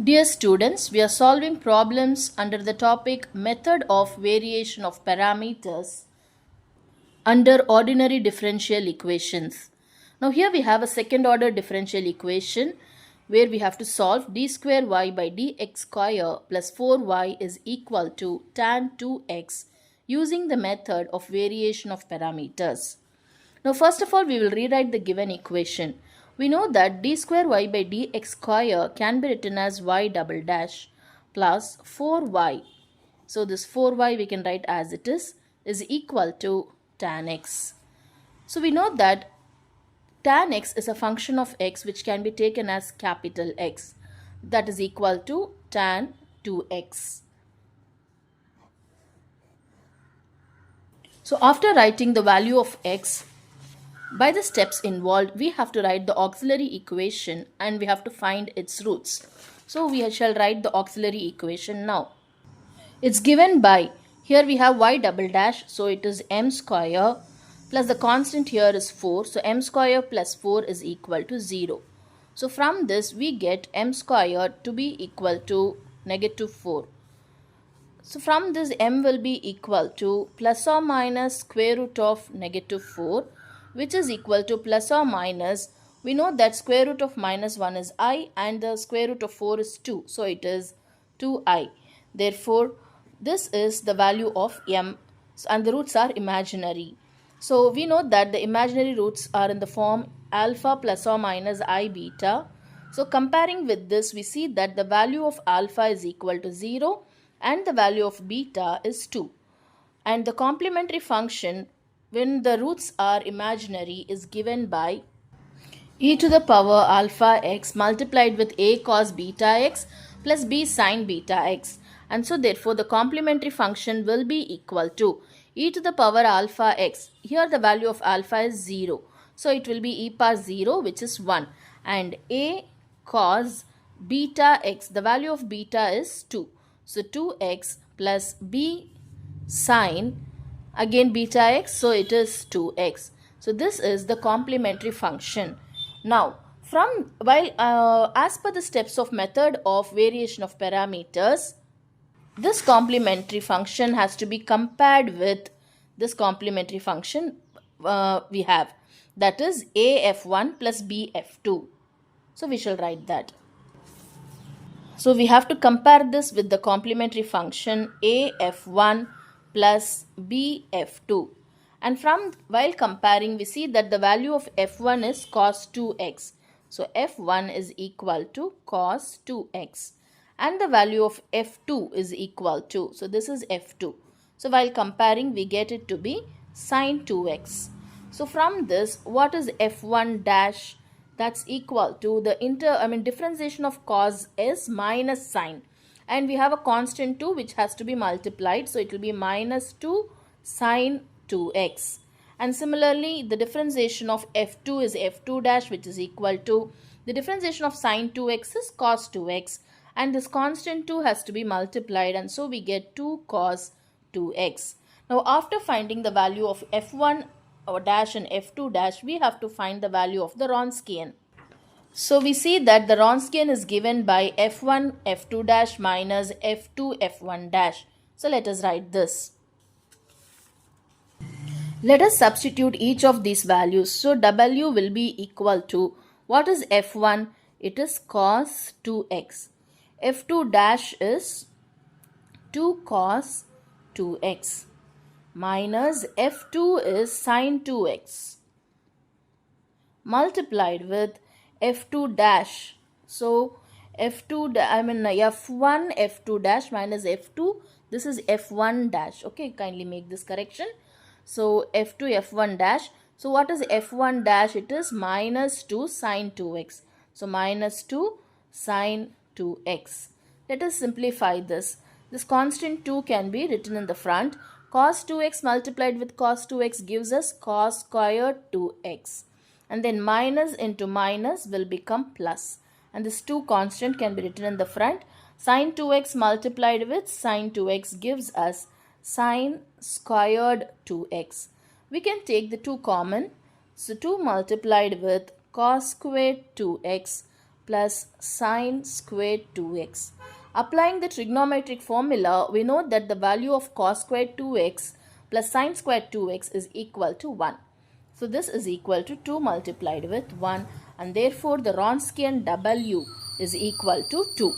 Dear students, we are solving problems under the topic method of variation of parameters under ordinary differential equations. Now here we have a second order differential equation where we have to solve d square y by dx square plus 4y is equal to tan 2x using the method of variation of parameters. Now first of all we will rewrite the given equation. We know that d square y by dx square can be written as y double dash plus 4y. So this 4y we can write as it is equal to tan x. So we know that tan x is a function of x which can be taken as capital X, that is equal to tan 2x. So after writing the value of x, by the steps involved, we have to write the auxiliary equation and we have to find its roots. So we shall write the auxiliary equation now. It's given by, here we have y double dash, so it is m square plus the constant here is 4. So m square plus 4 is equal to 0. So from this we get m square to be equal to negative 4. So from this m will be equal to plus or minus square root of negative 4, which is equal to plus or minus, we know that square root of minus 1 is I and the square root of 4 is 2. So it is 2I. Therefore, this is the value of m and the roots are imaginary. So we know that the imaginary roots are in the form alpha plus or minus I beta. So comparing with this, we see that the value of alpha is equal to 0 and the value of beta is 2. And the complementary function when the roots are imaginary is given by e to the power alpha x multiplied with a cos beta x plus b sin beta x. And so therefore the complementary function will be equal to e to the power alpha x. Here the value of alpha is 0. So it will be e power 0, which is 1. And a cos beta x, the value of beta is 2. So 2x plus b sine again beta x, so it is 2x. So this is the complementary function. Now as per the steps of method of variation of parameters, this complementary function has to be compared with this complementary function we have, that is af1 plus bf2. So we shall write that. So we have to compare this with the complementary function af1 plus bf2. And while comparing, we see that the value of f1 is cos 2x. So f1 is equal to cos 2x. And the value of f2 is equal to, so this is f2. So while comparing, we get it to be sin 2x. So from this, what is f1 dash? That's equal to the differentiation of cos is minus sine. And we have a constant 2 which has to be multiplied. So it will be minus 2 sine 2x. And similarly, the differentiation of f2 is f2 dash, which is equal to the differentiation of sine 2x is cos 2x. And this constant 2 has to be multiplied, and so we get 2 cos 2x. Now after finding the value of f1 dash and f2 dash, we have to find the value of the Wronskian. So we see that the Wronskian is given by f1 f2 dash minus f2 f1 dash. So let us write this. Let us substitute each of these values. So w will be equal to, what is f1? It is cos 2x. f2 dash is 2 cos 2x minus f2 is sin 2x multiplied with f2 dash. So f1 f2 dash minus f2, this is f1 dash. Okay, kindly make this correction. So f2 f1 dash. So what is f1 dash? It is minus 2 sin 2x. So minus 2 sin 2x. Let us simplify this. This constant 2 can be written in the front. Cos 2x multiplied with cos 2x gives us cos squared 2x. And then minus into minus will become plus. And this 2 constant can be written in the front. Sin 2x multiplied with sin 2x gives us sin squared 2x. We can take the 2 common. So 2 multiplied with cos squared 2x plus sine squared 2x. Applying the trigonometric formula, we know that the value of cos squared 2x plus sine squared 2x is equal to 1. So this is equal to 2 multiplied with 1, and therefore the Wronskian W is equal to 2.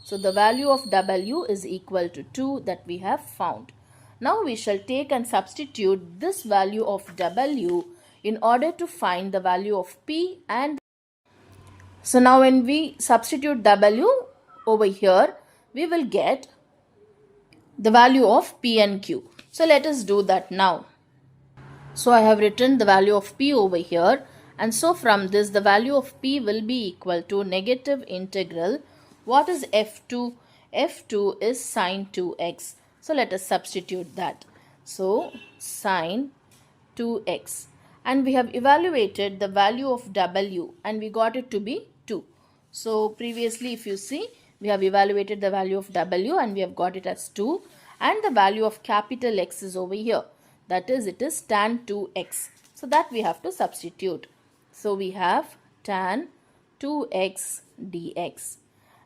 So the value of W is equal to 2 that we have found. Now we shall take and substitute this value of W in order to find the value of P and. So now when we substitute W over here, we will get the value of P and Q. So let us do that now. So I have written the value of P over here, and so from this the value of P will be equal to negative integral. What is F2? F2 is sine 2x. So let us substitute that. So sine 2x, and we have evaluated the value of W and we got it to be 2. So previously if you see, we have evaluated the value of W and we have got it as 2, and the value of capital X is over here. That is, it is tan 2x. So that we have to substitute. So we have tan 2x dx.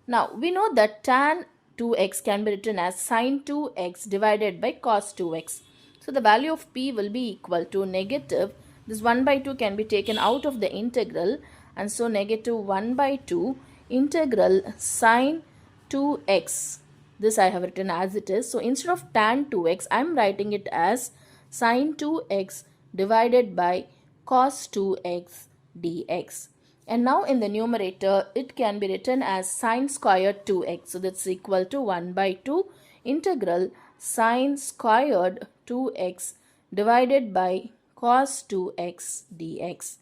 Now we know that tan 2x can be written as sine 2x divided by cos 2x. So the value of P will be equal to negative. This 1 by 2 can be taken out of the integral, and so negative 1 by 2 integral sine 2x. This I have written as it is. So instead of tan 2x, I am writing it as sine 2x divided by cos 2x dx. And now in the numerator, it can be written as sine squared 2x. So that's equal to 1 by 2 integral sine squared 2x divided by cos 2x dx.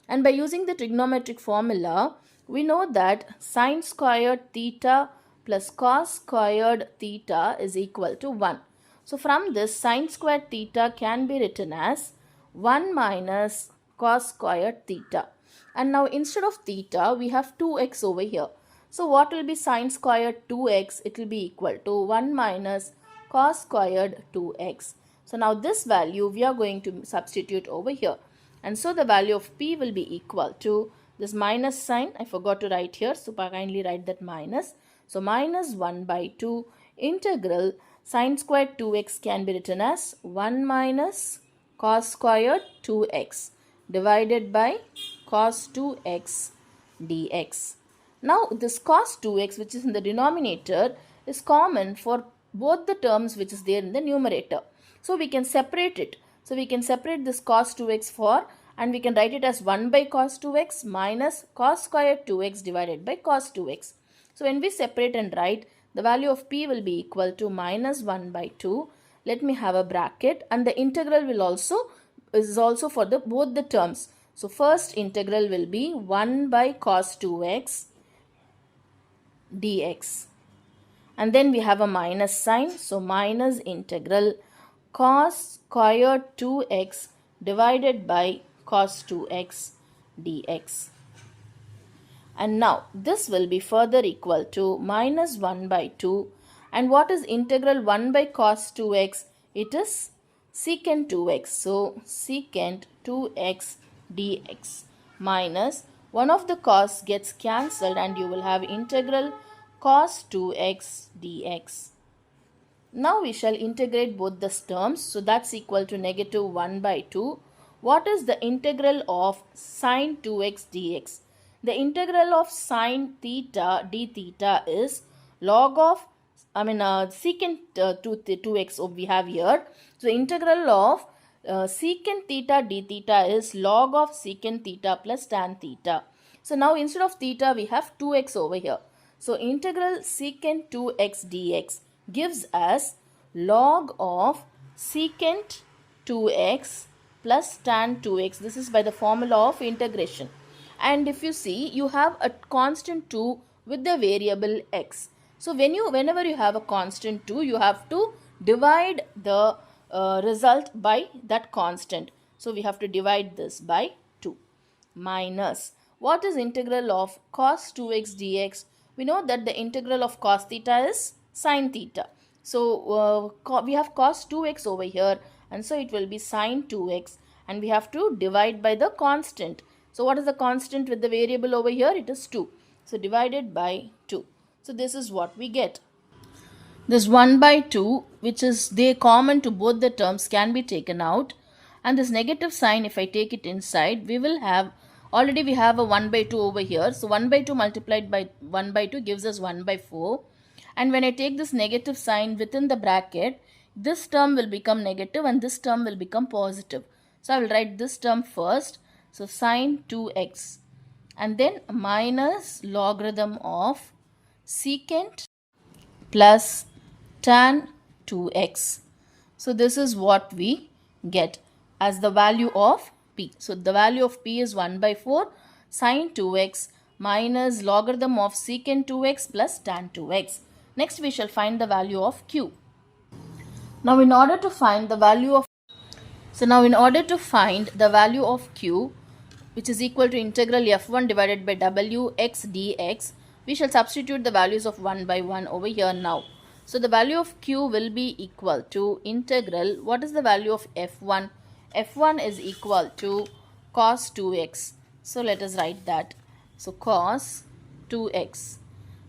And by using the trigonometric formula, we know that sine squared theta plus cos squared theta is equal to 1. So from this, sine squared theta can be written as 1 minus cos squared theta. And now instead of theta, we have 2x over here. So what will be sine squared 2x? It will be equal to 1 minus cos squared 2x. So now this value we are going to substitute over here. And so the value of P will be equal to this minus sign. I forgot to write here, so kindly write that minus. So minus 1 by 2 integral sine squared 2x can be written as 1 minus cos squared 2x divided by cos 2x dx. Now this cos 2x, which is in the denominator, is common for both the terms which is there in the numerator. So we can separate it. So we can separate this cos 2x and we can write it as 1 by cos 2x minus cos squared 2x divided by cos 2x. So when we separate and write, the value of P will be equal to minus 1 by 2. Let me have a bracket, and the integral will is also for both the terms. So first integral will be 1 by cos 2x dx. And then we have a minus sign. So minus integral cos squared 2x divided by cos 2x dx. And now this will be further equal to minus 1 by 2. And what is integral 1 by cos 2x? It is secant 2x. So secant 2x dx minus one of the cos gets cancelled and you will have integral cos 2x dx. Now we shall integrate both the terms. So that's equal to negative 1 by 2. What is the integral of sine 2x dx? The integral of sine theta d theta is log of, secant 2x we have here. So integral of secant theta d theta is log of secant theta plus tan theta. So now instead of theta we have 2x over here. So integral secant 2x dx gives us log of secant 2x plus tan 2x. This is by the formula of integration. And if you see, you have a constant 2 with the variable x. So whenever you have a constant 2, you have to divide the result by that constant. So we have to divide this by 2 minus. What is integral of cos 2x dx? We know that the integral of cos theta is sin theta. So we have cos 2x over here, and so it will be sin 2x, and we have to divide by the constant. So what is the constant with the variable over here? It is 2. So divided by 2. So this is what we get. This 1 by 2, which is they common to both the terms, can be taken out. And this negative sign, if I take it inside, we will have, already we have a 1 by 2 over here. So 1 by 2 multiplied by 1 by 2 gives us 1 by 4. And when I take this negative sign within the bracket, this term will become negative and this term will become positive. So I will write this term first. So sine 2x. And then minus logarithm of secant plus tan 2x. So this is what we get as the value of p. So the value of p is 1 by 4 sine 2x minus logarithm of secant 2x plus tan 2x. Next we shall find the value of q. Now in order to find the value of q, which is equal to integral f1 divided by w x dx, we shall substitute the values of 1 by 1 over here now. So the value of q will be equal to integral, what is the value of f1? f1 is equal to cos 2x. So let us write that. So cos 2x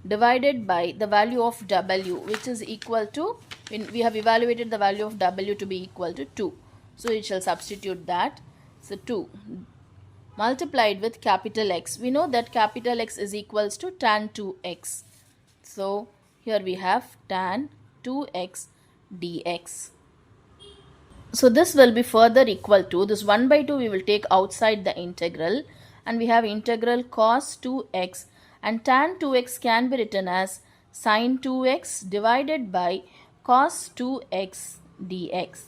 divided by the value of w, which is equal to, we have evaluated the value of w to be equal to 2. So we shall substitute that. So 2 multiplied with capital X. We know that capital X is equals to tan 2x. So here we have tan 2x dx. So this will be further equal to this 1 by 2 we will take outside the integral, and we have integral cos 2x, and tan 2x can be written as sin 2x divided by cos 2x dx.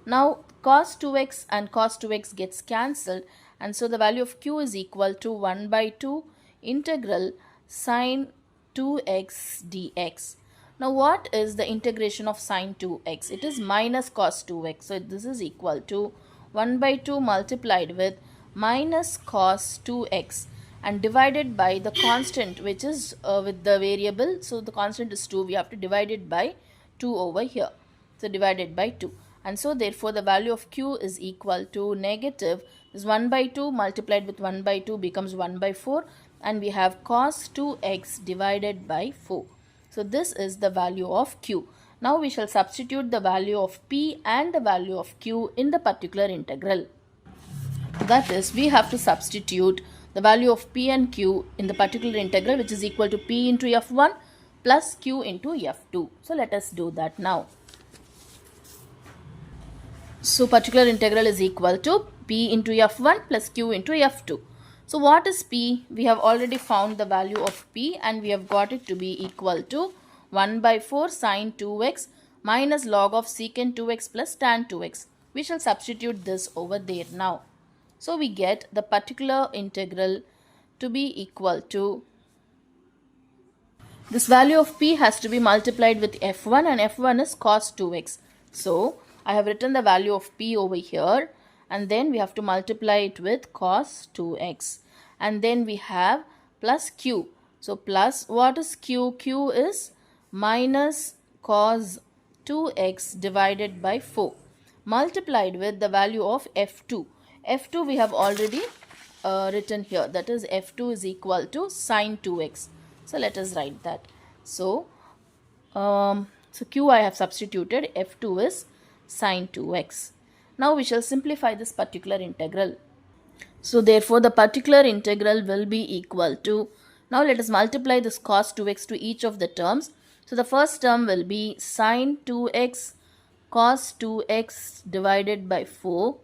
Now cos 2x and cos 2x gets cancelled, and so the value of q is equal to 1 by 2 integral sin 2x dx. Now what is the integration of sin 2x? It is minus cos 2x. So this is equal to 1 by 2 multiplied with minus cos 2x and divided by the constant, which is with the variable. So the constant is 2. We have to divide it by 2 over here. So divided by 2. And so therefore the value of q is equal to negative, this 1 by 2 multiplied with 1 by 2 becomes 1 by 4, and we have cos 2x divided by 4. So this is the value of q. Now we shall substitute the value of p and the value of q in the particular integral. That is, we have to substitute the value of p and q in the particular integral, which is equal to p into f1 plus q into f2. So let us do that now. So particular integral is equal to p into f1 plus q into f2. So what is p? We have already found the value of p and we have got it to be equal to 1 by 4 sine 2x minus log of secant 2x plus tan 2x. We shall substitute this over there now. So we get the particular integral to be equal to, this value of p has to be multiplied with f1, and f1 is cos 2x. So I have written the value of p over here, and then we have to multiply it with cos 2x, and then we have plus q. So plus, what is q? Q is minus cos 2x divided by 4 multiplied with the value of f2. f2 we have already written here, that is f2 is equal to sine 2x. So let us write that. So q I have substituted, f2 is sine 2x. Now we shall simplify this particular integral. So therefore the particular integral will be equal to, now let us multiply this cos 2x to each of the terms. So the first term will be sine 2x cos 2x divided by 4,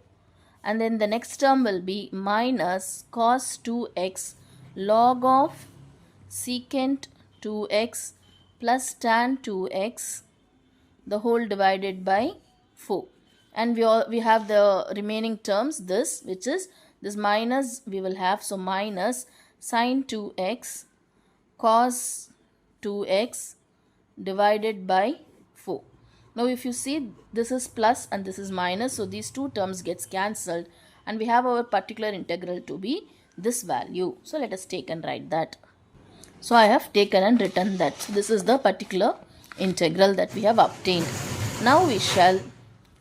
and then the next term will be minus cos 2x log of secant 2x plus tan 2x the whole divided by 4. And we have the remaining terms, this, which is this minus we will have, so minus sine 2x cos 2x divided by 4. Now if you see, this is plus and this is minus, so these two terms gets cancelled and we have our particular integral to be this value. So let us take and write that. So I have taken and written that. So this is the particular integral that we have obtained. Now we shall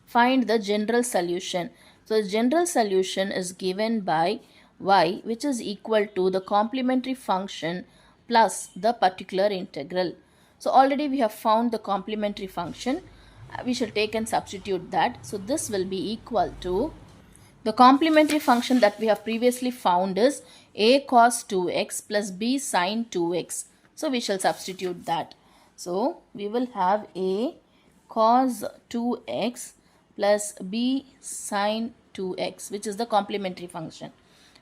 find the general solution. So the general solution is given by y, which is equal to the complementary function plus the particular integral. So already we have found the complementary function. We shall take and substitute that. So this will be equal to the complementary function that we have previously found is a cos 2x plus b sin 2x. So we shall substitute that. So we will have a cos 2x plus b sin 2x, which is the complementary function.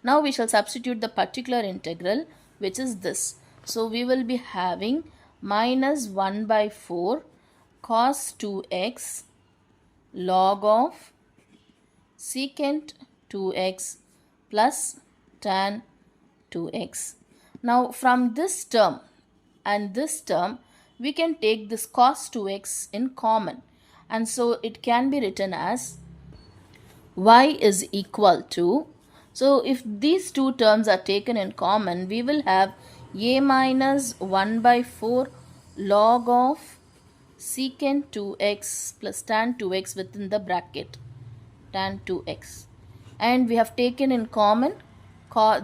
Now we shall substitute the particular integral, which is this. So we will be having minus 1 by 4 cos 2x log of secant 2x plus tan 2x. Now from this term and this term, we can take this cos 2x in common, and so it can be written as y is equal to, so if these two terms are taken in common, we will have a minus 1 by 4 log of secant 2x plus tan 2x within the bracket tan 2x, and we have taken in common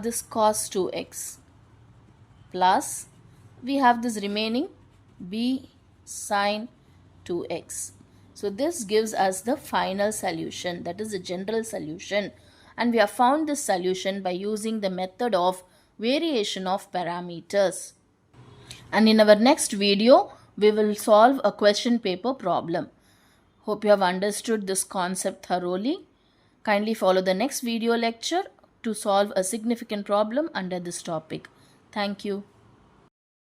this cos 2x plus we have this remaining b sin 2x. So this gives us the final solution, that is the general solution, and we have found this solution by using the method of variation of parameters. And in our next video we will solve a question paper problem. Hope you have understood this concept thoroughly. Kindly follow the next video lecture to solve a significant problem under this topic. Thank you.